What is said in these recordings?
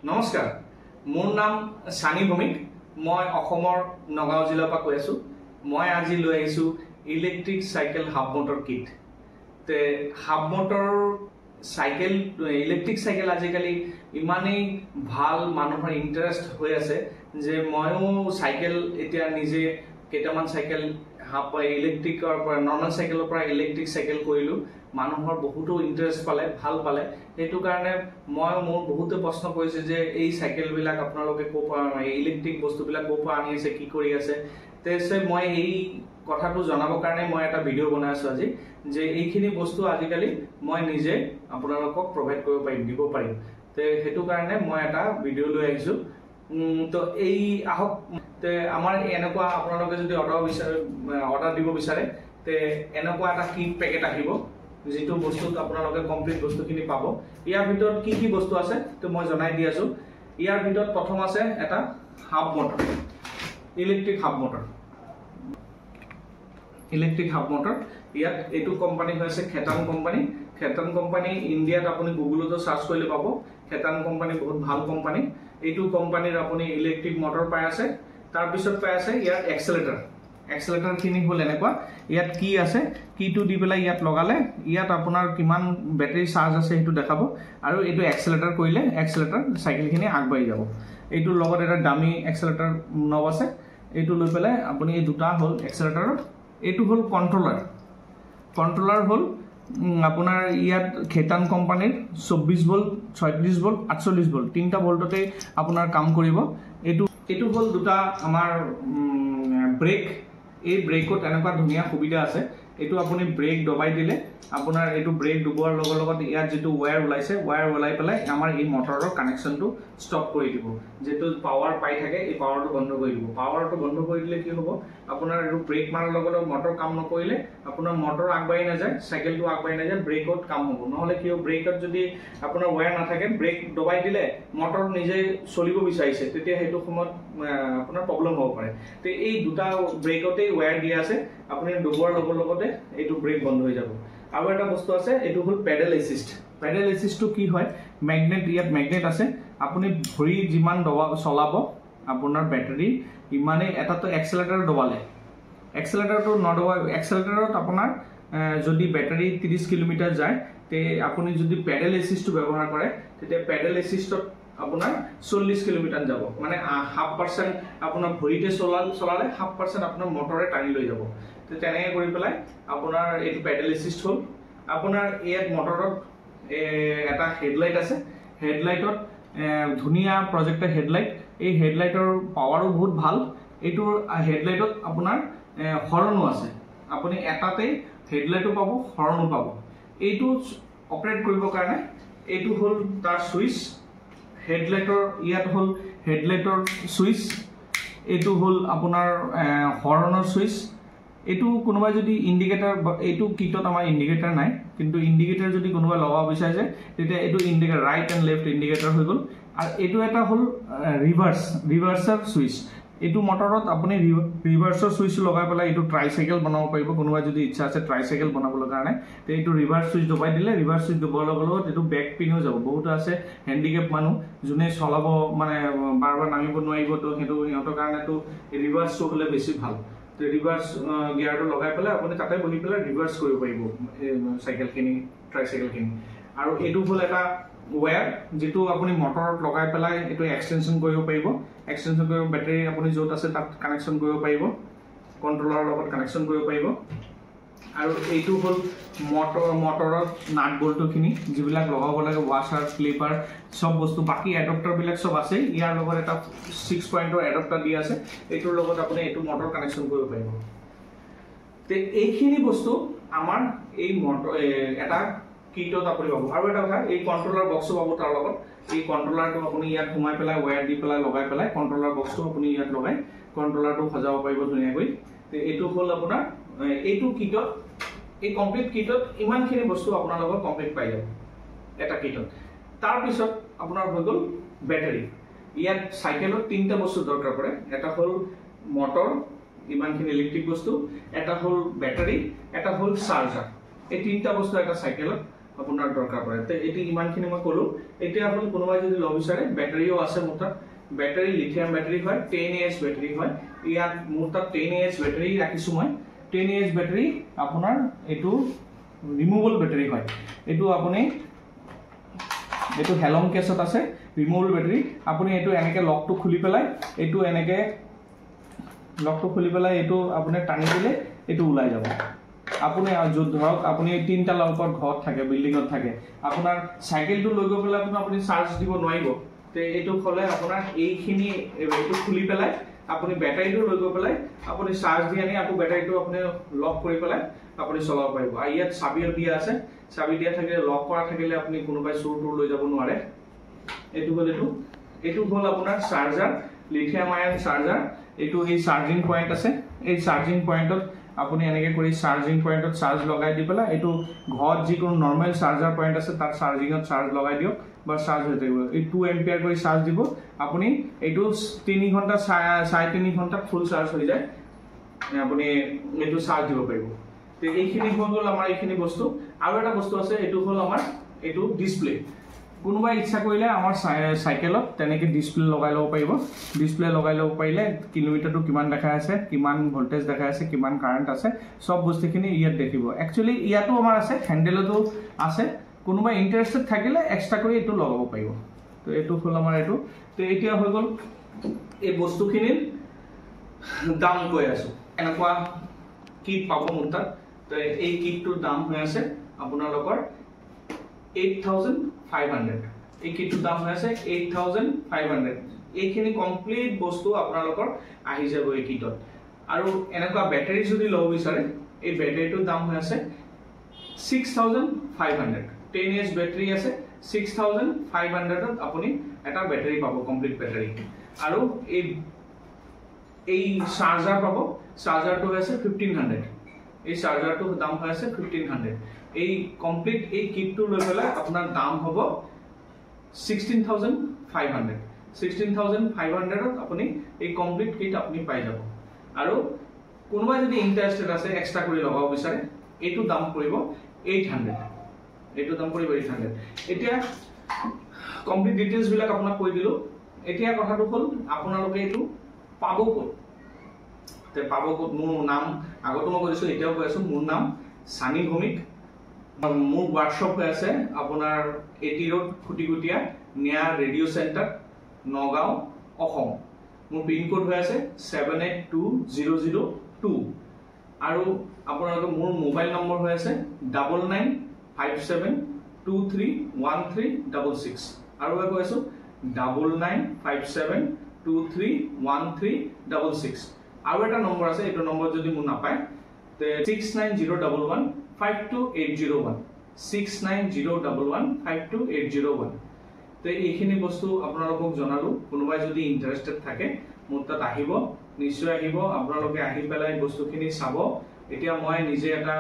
নমস্কাৰ, মোৰ নাম সানি ভৌমিক। মই অসমৰ নগাঁও জিলাৰ পৰা কৈ আছো। মই আজি লৈ আহিছো ইলেক্ট্ৰিক চাইকেল হাফ মোটৰ কিট। তে হাফ মোটৰ চাইকেল ইলেক্ট্ৰিক চাইকেল আজিকালি ইমানেই ভাল, মানুহৰ ইণ্টাৰেষ্ট হৈ আছে যে ময়ো চাইকেল এতিয়া নিজে কেইটামান চাইকেল হাফ ইলেক্ট্ৰিকৰ পৰা নৰ্মেল চাইকেলৰ পৰা ইলেক্ট্ৰিক চাইকেল কৰিলোঁ। মানুহৰ বহুতো ইণ্টাৰেষ্ট পালে, ভাল পালে। সেইটো কাৰণে মই মোৰ বহুতে প্ৰশ্ন কৰিছে যে এই চাইকেলবিলাক আপোনালোকে ক'ৰ পৰা, ইলেক্ট্ৰিক বস্তুবিলাক ক'ৰ পৰা আনি আছে, কি কৰি আছে। তাৰপিছত মই এই কথাটো জনাবৰ কাৰণে মই এটা ভিডিঅ' বনাই আছোঁ আজি, যে এইখিনি বস্তু আজিকালি মই নিজে আপোনালোকক প্ৰভাইড কৰিব পাৰিম, দিব পাৰিম। তে সেইটো কাৰণে মই এটা ভিডিঅ' লৈ আহিছোঁ। তো এই আহক, তে আমাৰ এনেকুৱা আপোনালোকে যদি অৰ্ডাৰ দিব বিচাৰে, তে এনেকুৱা এটা কিট পেকেট আহিব, যিটো বস্তুত আপোনালোকে কমপ্লিট বস্তুখিনি পাব। ইয়াৰ ভিতৰত কি কি বস্তু আছে তো মই জনাই দি আছোঁ। ইয়াৰ ভিতৰত প্ৰথম আছে এটা half motor, electric half motor. Electric half motor ইয়াত এইটো কোম্পানী হৈছে খেতান কোম্পানী। খেতান কোম্পানী ইণ্ডিয়াত আপুনি গুগলতো চাৰ্চ কৰিলে পাব। খেতান কোম্পানী বহুত ভাল কোম্পানী। এইটো কোম্পানীৰ আপুনি ইলেক্ট্ৰিক মটৰ পাই আছে। তাৰপিছত পাই আছে ইয়াৰ এক্সেলেটাৰ। এক্সেলেটাৰখিনি হ'ল এনেকুৱা, ইয়াত কি আছে, কিটো দি পেলাই ইয়াত লগালে ইয়াত আপোনাৰ কিমান বেটাৰী চাৰ্জ আছে সেইটো দেখাব, আৰু এইটো এক্সেলেটাৰ কৰিলে এক্সেলেটাৰ চাইকেলখিনি আগবাঢ়ি যাব। এইটোৰ লগত এটা দামী এক্সেলেটাৰ নব আছে। এইটো লৈ পেলাই আপুনি এই দুটা হ'ল এক্সেলেটাৰৰ। এইটো হ'ল কণ্ট্ৰলাৰ। কণ্ট্ৰলাৰ হ'ল আপোনাৰ ইয়াত খেতান কোম্পানীৰ 24 ভোল্ট, 36 ভোল্ট, 48 ভোল্ট, তিনিটা ভোল্টতে আপোনাৰ কাম কৰিব। এইটো হ'ল দুটা আমাৰ ব্ৰেক। এই ব্ৰেকত এনেকুৱা ধুনীয়া সুবিধা আছে। এইটো আপুনি ব্ৰেক দবাই দিলে আপোনাৰ এইটো ব্ৰেক ডুবোৱাৰ লগত ইয়াত যিটো ৱায়াৰ ওলাইছে, ৱায়াৰ ওলাই পেলাই আমাৰ এই মটৰৰ কানেকশ্যনটো ষ্টপ কৰি দিব। যিটো পাৱাৰ পাই থাকে এই পাৱাৰটো বন্ধ কৰি দিব। পাৱাৰটো বন্ধ কৰি দিলে কি হ'ব, আপোনাৰ এইটো ব্ৰেক মাৰাৰ লগত মটৰ কাম নকৰিলে আপোনাৰ মটৰ আগবাঢ়ি নাযায়, চাইকেলটো আগবাঢ়ি নাযায়, ব্ৰেকত কাম হ'ব। নহ'লে কি হ'ব, ব্ৰেকত যদি আপোনাৰ ৱায়াৰ নাথাকে, ব্ৰেক দবাই দিলে মটৰ নিজে চলিব বিচাৰিছে, তেতিয়া সেইটো সময়ত আপোনাৰ প্ৰব্লেম হ'ব পাৰে। তো এই দুটা ব্ৰেকতেই ৱায়াৰ দিয়া আছে। আপুনি ডুবোৱাৰ লগতে এইটো ব্ৰেক বন্ধ হৈ যাব। আৰু এটা বস্তু আছে, এইটো হ'ল পেডেল এচিষ্ট। পেডেল এচিষ্টটো কি হয়, মেগনেট, ইয়াত মেগনেট আছে। আপুনি ভৰি যিমান চলাব আপোনাৰ বেটাৰী ইমানেই, এটাতো এক্সেলেটাৰ দবালে, এক্সেলেটাৰটো নদবাই, এক্সেলেটাৰত আপোনাৰ যদি বেটাৰী 30 কিলোমিটাৰ যায়, তে আপুনি যদি পেডেল এচিষ্টটো ব্যৱহাৰ কৰে, তেতিয়া পেডেল এচিষ্টত আপোনাৰ 40 কিলোমিটাৰ যাব। মানে 0.5% আপোনাৰ ভৰিতে চলালে 0.5% আপোনাৰ মটৰে টানি লৈ যাব। তো তেনেকৈ কৰি পেলাই আপোনাৰ এইটো পেডেল এচিষ্ট হ'ল। আপোনাৰ ইয়াত মটৰত এটা হেডলাইট আছে। হেডলাইটত ধুনীয়া প্ৰজেক্টৰ হেডলাইট। এই হেডলাইটৰ পাৱাৰো বহুত ভাল। এইটোৰ হেডলাইটত আপোনাৰ হৰ্ণো আছে। আপুনি এটাতেই হেডলাইটো পাব, হৰ্ণো পাব। এইটো অপাৰেট কৰিবৰ কাৰণে এইটো হ'ল তাৰ ছুইচ। হেডলাইটৰ ইয়াত হ'ল হেডলাইটৰ ছুইচ। এইটো হ'ল আপোনাৰ হৰ্ণৰ ছুইচ। এইটো কোনোবাই যদি ইণ্ডিকেটাৰ, এইটো কিটত আমাৰ ইণ্ডিকেটাৰ নাই, কিন্তু ইণ্ডিকেটাৰ যদি কোনোবাই লগাব বিচাৰিছে তেতিয়া এইটো ইণ্ডিকেটাৰ, ৰাইট এণ্ড লেফ্ট ইণ্ডিকেটাৰ হৈ গ'ল। আৰু এইটো এটা হ'ল ৰিভাৰ্ছৰ ছুইচ। এইটো মটৰত আপুনি ৰিভাৰ্ছৰ ছুইচ লগাই পেলাই এইটো ট্ৰাইচাইকেল বনাব পাৰিব। কোনোবাই যদি ইচ্ছা আছে ট্ৰাইচাইকেল বনাবলৈ কাৰণে, তো এইটো ৰিভাৰ্ছ ছুইচ দবাই দিলে, ৰিভাৰ্ছ ছুইচ দবোৱাৰ লগত এইটো বেক পিনেও যাব। বহুতো আছে হেণ্ডিকেপ মানুহ, যোনে চলাব মানে বাৰ বাৰ নামিব নোৱাৰিব, তো সিহঁতৰ কাৰণেতো ৰিভাৰ্ছটো হ'লে বেছি ভাল। তো ৰিভাৰ্ছ গিয়াৰটো লগাই পেলাই আপুনি তাতে বহি পেলাই ৰিভাৰ্ছ কৰিব পাৰিব চাইকেলখিনি, ট্ৰাইচাইকেলখিনি। আৰু এইটো হ'ল এটা ৱায়াৰ, যিটো আপুনি মটৰত লগাই পেলাই এইটো এক্সটেনশ্যন কৰিব পাৰিব। এক্সটেনশ্যন কৰিব, বেটাৰী আপুনি য'ত আছে তাত কানেকশ্যন কৰিব পাৰিব, কণ্ট্ৰলাৰৰ লগত কানেকশ্যন কৰিব পাৰিব। আৰু এইটো হ'ল মটৰত নাট বল্টুখিনি, যিবিলাক লগাব লাগে, ৱাশ্বাৰ, ক্লিপাৰ, চব বস্তু, বাকী এডপ্টাৰবিলাক চব আছে। ইয়াৰ লগত এটা 6 পইণ্টৰ এডপ্টাৰ দিয়া আছে। এইটোৰ লগত আপুনি এইটো মটৰ কানেকশ্যন কৰিব পাৰিব। তে এইখিনি বস্তু আমাৰ এই এটা কিটত আপুনি পাব। আৰু এটা কথা, এই কণ্ট্ৰলাৰ বক্সটো পাব তাৰ লগত। এই কণ্ট্ৰলাৰটো আপুনি ইয়াত সোমাই পেলাই ৱায়াৰ দি পেলাই লগাই পেলাই কণ্ট্ৰলাৰ বক্সটো আপুনি ইয়াত লগাই কণ্ট্ৰলাৰটো সজাব পাৰিব ধুনীয়াকৈ। এইটো হ'ল আপোনাৰ এইটো কিটত, এই কমপ্লিট কিটত ইমানখিনি বস্তু আপোনালোকৰ কমপ্লিট পাই যাব এটা কিটত। তাৰপিছত আপোনাৰ হৈ গ'ল বেটাৰী। ইয়াত চাইকেলত 3টা বস্তু দৰকাৰ পৰে। এটা হ'ল মটৰ, ইমানখিনি ইলেক্ট্ৰিক বস্তু, এটা হ'ল বেটাৰী, এটা হ'ল চাৰ্জাৰ। এই 3টা বস্তু এটা চাইকেলত আপোনাৰ দৰকাৰ পৰে তে এটি ইমানখিনি মই ক'লো এতিয়া আপুনি কোনোবাই যদি লব বিচাৰে বেটাৰীও আছে মোৰ তাত বেটাৰী লিথিয়াম বেটাৰী হয় 10Ah বেটাৰী হয় ইয়াত মোৰ তাত 10Ah বেটাৰী ৰাখিছো মই 10Ah বেটাৰী আপোনাৰ এটো ৰিমুভেবল বেটাৰী হয় এটো আপুনি এটো হেলং কেছত আছে ৰিমুভেবল বেটাৰী আপুনি এটো এনেকে লকটো খুলি পেলাই এটো এনেকে লকটো খুলি পেলাই এটো আপুনি টানি দিলে এটো ওলাই যাব আপুনি ধৰক আপুনি 3 তলাৰ ওপৰত ঘৰত থাকে বিল্ডিংত থাকে আপোনাৰ সাইকেলটো লৈ গৈ পেলাই আপুনি চাৰ্জ দিব নোৱাৰিব তে এটো খলে আপোনাৰ এইখিনি এটো খুলি পেলাই আপুনি ব্যাটাৰীটো লৈ গৈ পেলাই আপুনি চাৰ্জ দি আনি আকৌ ব্যাটাৰীটো আপুনি লক কৰি পেলাই আপুনি চলাব পাৰিব আৰু ইয়াত চাবিও দিয়া আছে চাবি দিয়া থাকিলে লক কৰা থাকিলে আপুনি কোনোবাই চুৰটো লৈ যাব নোৱাৰে এটো হল আপোনাৰ চাৰ্জাৰ লিথিয়াম আয়ন চাৰ্জাৰ এটো এই চাৰ্জিং পইণ্ট আছে এই চাৰ্জিং পইণ্টত আপুনি এনেকে কৰি চাৰ্জিং পইণ্টত চাৰ্জ লগাই দি পেলাই এটো ঘৰত যি কোনো নৰমাল চাৰ্জাৰ পইণ্ট আছে তাত চাৰ্জিংত চাৰ্জ লগাই দিওক বা চাৰ্জ হৈ থাকিব এই 2 এম্পিয়াৰ কৰি চাৰ্জ দিব আপুনি এটো 3 ঘণ্টা 3.5 ঘণ্টা ফুল চাৰ্জ হৈ যায় আপুনি এটো চাৰ্জ দিব পাৰিব তে এইখিনি হল আমাৰ এইখিনি বস্তু আৰু এটা বস্তু আছে এটো হল আমাৰ এটো ডিসপ্লে কোনোবা ইচ্ছা কৰিলে আমাৰ সাইকেলত তেনেকে ডিসপ্লে লগাই লব পাৰিব ডিসপ্লে লগাই লব পাৰিলে কিলোমিটাৰটো কিমান দেখাই আছে কিমান ভোল্টেজ দেখাই আছে কিমান কাৰেন্ট আছে সব বস্তুখিনি ইয়াত দেখিব একচুয়ালি ইয়াতো আমাৰ আছে হ্যান্ডেলতো আছে কোনোবা ইন্টাৰেস্টেড থাকিলে এক্সট্ৰা কৰি এটো লগাব পাৰিব তো এটো হল আমাৰ এটো তো এতিয়া হৈ গল এই বস্তুখিনিৰ দাম কৈ আছো এনেকুৱা কিট পাব মুতা তো এই কিটটোৰ দাম হৈ আছে আপোনালোকৰ 8500 এই কিটটোৰ দাম হৈ আছে 8500 এইখিনি কমপ্লিট বস্তু আপোনালোকৰ আহি যাব এই কিটত আৰু এনেকুৱা ব্যাটাৰী যদি লব বিচাৰে এই ব্যাটাৰীটোৰ দাম হৈ আছে 6500 10Ah ব্যাটাৰী আছে 6500 ত আপুনি এটা ব্যাটাৰী পাব কমপ্লিট ব্যাটাৰী আৰু এই চাৰ্জাৰ পাব চাৰ্জাৰটো আছে 1500 এই চাৰ্জাৰটো দাম হৈ আছে 1500 এই কমপ্লিট এই কিটটো লৈ পেলাই আপোনাৰ দাম হ'ব 16500 16500 ত আপুনি এই কমপ্লিট কিট আপুনি পাই যাব আৰু কোনোবা যদি ইন্টাৰেস্টেড আছে এক্সট্ৰা কৰি লগাব বিচাৰে এটো দাম পৰিব 800 এটো দাম পৰিব 800 এতিয়া কমপ্লিট ডিটেইলস বিলাক আপোনাক কৈ দিলো এতিয়া কথাটো হল আপোনালোকে এটো পাব ক'ত তে পাব ক'ত মোৰ নাম আগতো মই কৈছো এতিয়াও কৈ আছো মোৰ নাম সানি ভৌমিক মোৰ ওয়াৰ্কশপ হৈ আছে আপোনাৰ 80 ৰোড খুটিগুটিয়া নিয়া ৰেডিও সেন্টাৰ নগাঁও অসম মোৰ পিন কোড হৈ আছে 782002 আৰু আপোনালোকৰ মোৰ মোবাইল নম্বৰ হৈ আছে 9957231366 আৰু মই কৈছো 9957231366 আৰু এটা নম্বৰ আছে এটো নম্বৰ যদি মোৰ নাপায় তে 6901152801 6901152801 তে এইখিনি বস্তু আপোনালোকক জনালো কোনোবাই যদি ইন্টারেস্টেড থাকে মোৰ তাত আহিব নিশ্চয় আহিব আপোনালোকে আহি পেলাই বস্তুখিনি চাব এতিয়া মই নিজে এটা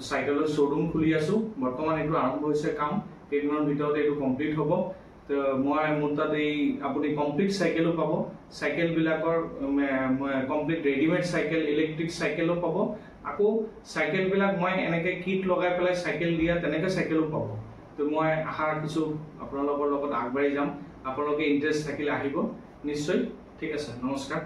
সাইকেলৰ শোৰুম খুলি আছো বৰ্তমান এটো আৰম্ভ হৈছে কাম কেইদিনৰ ভিতৰতে এটো কমপ্লিট হ'ব তো মই মোৰ তাত এই আপুনি কমপ্লিট সাইকেলও পাব সাইকেল বিলাকৰ কমপ্লিট ৰেডিমেড সাইকেল ইলেক্ট্ৰিক সাইকেলও পাব আকৌ সাইকেল বিলাক মই এনেকে কিট লগাই পেলাই সাইকেল দিয়া তেনেকে সাইকেলও পাব তো মই আশা ৰাখিছো আপোনালোকৰ লগত আগবাঢ়ি যাম আপোনালোকে ইন্টাৰেস্ট থাকিলে আহিব নিশ্চয় ঠিক আছে নমস্কাৰ